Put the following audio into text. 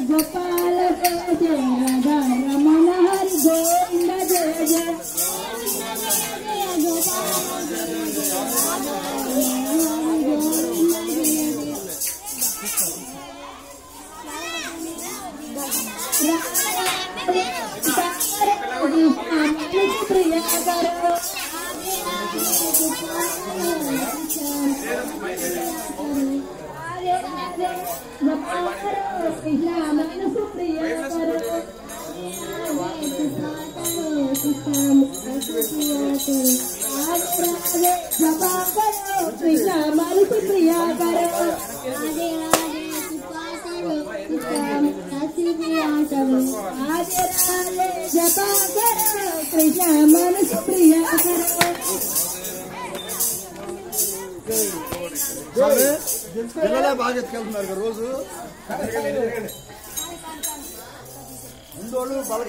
गोपाल जय राधा रमण हरि गोविंद जय जय प्रिया करो कृष्णा मन सुप्रिया करो जपा करो कृष्णा मन सुप्रिया करो आजे राजे जपा करो कृष्णा मन सुप्रिया करो పిల్లలే బాగా ఎత్తుకెళ్తున్నారు రోజు ముందోళ్ళు బాగా